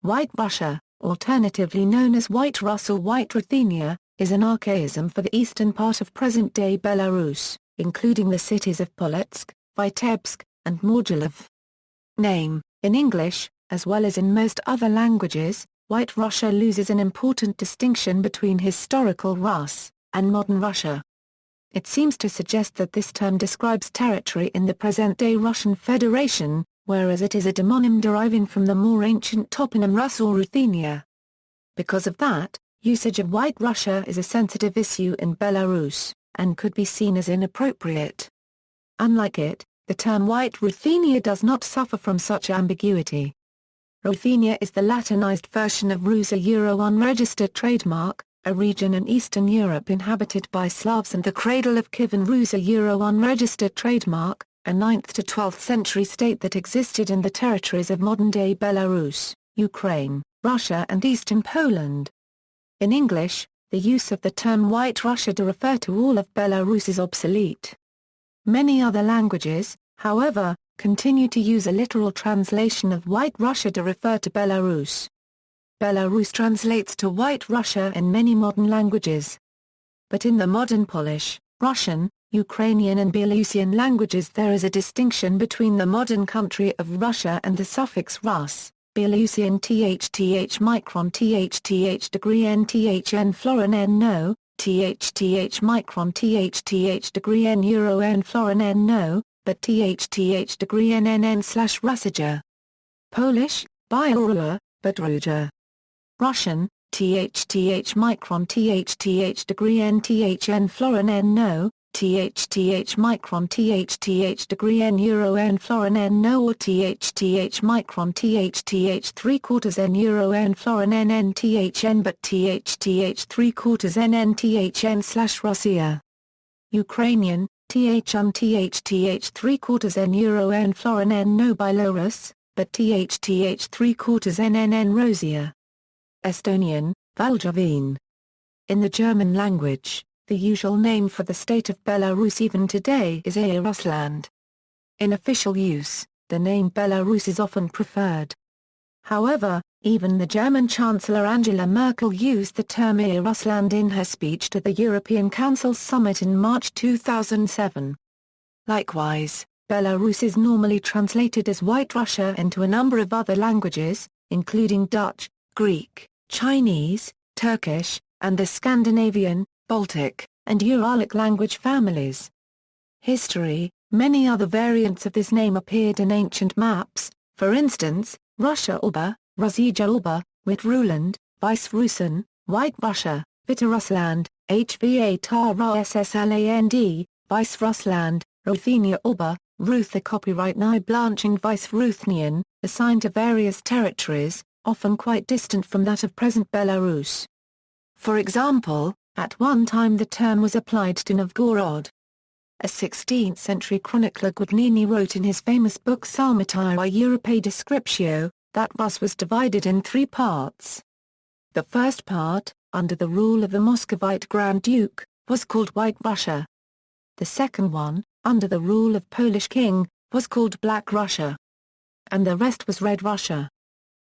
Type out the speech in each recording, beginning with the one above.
White Russia, alternatively known as White Rus or White Ruthenia, is an archaism for the eastern part of present-day Belarus, including the cities of Polotsk, Vitebsk, and Mogilev. Name: in English, as well as in most other languages, White Russia loses an important distinction between historical Rus and modern Russia. It seems to suggest that this term describes territory in the present-day Russian Federation, whereas it is a demonym deriving from the more ancient toponym Rus or Ruthenia. Because of that, usage of White Russia is a sensitive issue in Belarus, and could be seen as inappropriate. Unlike it, the term White Ruthenia does not suffer from such ambiguity. Ruthenia is the Latinized version of Rus, a Euro unregistered trademark, a region in Eastern Europe inhabited by Slavs, and the cradle of Kievan Rus, a Euro unregistered trademark, a 9th to 12th century state that existed in the territories of modern-day Belarus, Ukraine, Russia and eastern Poland. In English, the use of the term White Russia to refer to all of Belarus is obsolete. Many other languages, however, continue to use a literal translation of White Russia to refer to Belarus. Belarus translates to White Russia in many modern languages. But in the modern Polish, Russian, Ukrainian and Belarusian languages there is a distinction between the modern country of Russia and the suffix Rus, Belarusian thth micron thth degree nthn florin n no, thth micron thth degree n euro n florin n no, but thth degree nnn/Russija. Polish, Białorus, Bedruja. Russian, thth micron thth degree nthn florin n no, thth micron thth degree n euro n florin n no or thth micron thth 3/4 n euro n florin n nthn but thth 3/4 n nthn/Russia. Ukrainian, thth 3/4 n euro n florin n no Belarus, but thth 3/4 n nn Rosia. Estonian, Valjavin. In the German language, the usual name for the state of Belarus even today is Russland. In official use, the name Belarus is often preferred. However, even the German Chancellor Angela Merkel used the term Russland in her speech to the European Council summit in March 2007. Likewise, Belarus is normally translated as White Russia into a number of other languages, including Dutch, Greek, Chinese, Turkish, and the Scandinavian, Baltic, and Uralic language families. History: many other variants of this name appeared in ancient maps, for instance, Russia Orba, Rusija Orba, White Ruland, Vice Rusen, White Russia, Viterussland, Hvatarssland, Vice Russland, Ruthenia Orba, Rutha copyright Nye Blanching Vice Ruthenian, assigned to various territories, often quite distant from that of present Belarus. For example, at one time the term was applied to Novgorod. A 16th-century chronicler Gudnini wrote in his famous book Salmatira Europae Descriptio, that Rus was divided in 3 parts. The first part, under the rule of the Muscovite Grand Duke, was called White Russia. The second one, under the rule of Polish king, was called Black Russia. And the rest was Red Russia.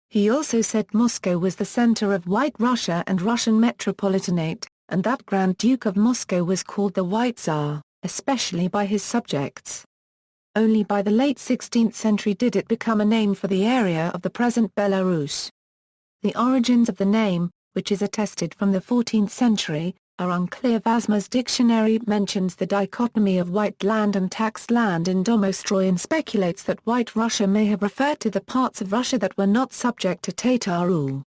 He also said Moscow was the center of White Russia and Russian Metropolitanate, and that Grand Duke of Moscow was called the White Tsar, especially by his subjects. Only by the late 16th century did it become a name for the area of the present Belarus. The origins of the name, which is attested from the 14th century, are unclear. Vasmer's dictionary mentions the dichotomy of white land and taxed land in Domostroy and speculates that White Russia may have referred to the parts of Russia that were not subject to Tatar rule.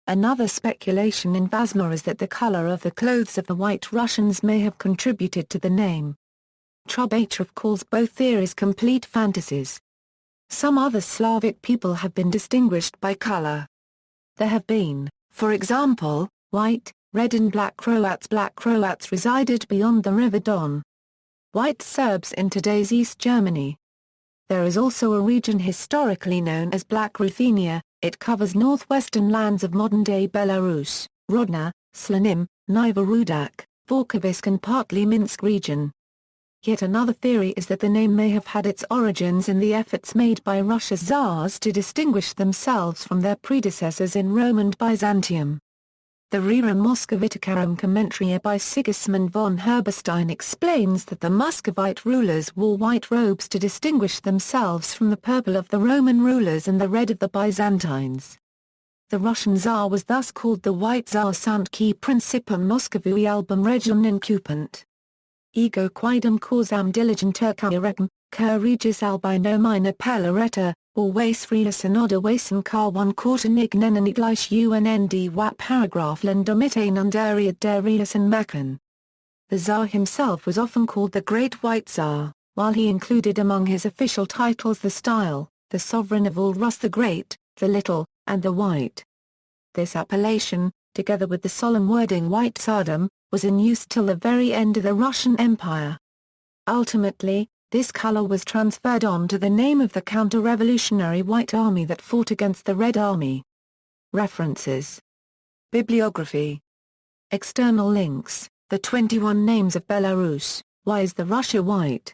Another speculation in Vasmer is that the color of the clothes of the White Russians may have contributed to the name. Trubachev calls both theories complete fantasies. Some other Slavic people have been distinguished by color. There have been, for example, white, red and black Croats. Black Croats resided beyond the River Don. White Serbs in today's East Germany. There is also a region historically known as Black Ruthenia. It covers northwestern lands of modern-day Belarus, Rodna, Slanim, Niva Rudak, Vorkovisk and partly Minsk region. Yet another theory is that the name may have had its origins in the efforts made by Russia's Tsars to distinguish themselves from their predecessors in Rome and Byzantium. The Rerum Moscoviticarum Commentaria by Sigismund von Herberstein explains that the Muscovite rulers wore white robes to distinguish themselves from the purple of the Roman rulers and the red of the Byzantines. The Russian Tsar was thus called the White Tsar Sant qui principum Moscovui album region incupant. Ego quidem causam diligenturcae cur regis albino minor pellaretta, or White Rus anoda Wasen car 1 quarter nignen gleich UNND WAP paragraph lendomitain underiad der Reus and Mechen. The Tsar himself was often called the Great White Tsar, while he included among his official titles the style, the Sovereign of all Rus the Great, the Little, and the White. This appellation, together with the solemn wording White Tsardom, was in use till the very end of the Russian Empire. Ultimately, this color was transferred on to the name of the counter-revolutionary White Army that fought against the Red Army. References. Bibliography. External links: The 21 Names of Belarus, Why is the Russia White?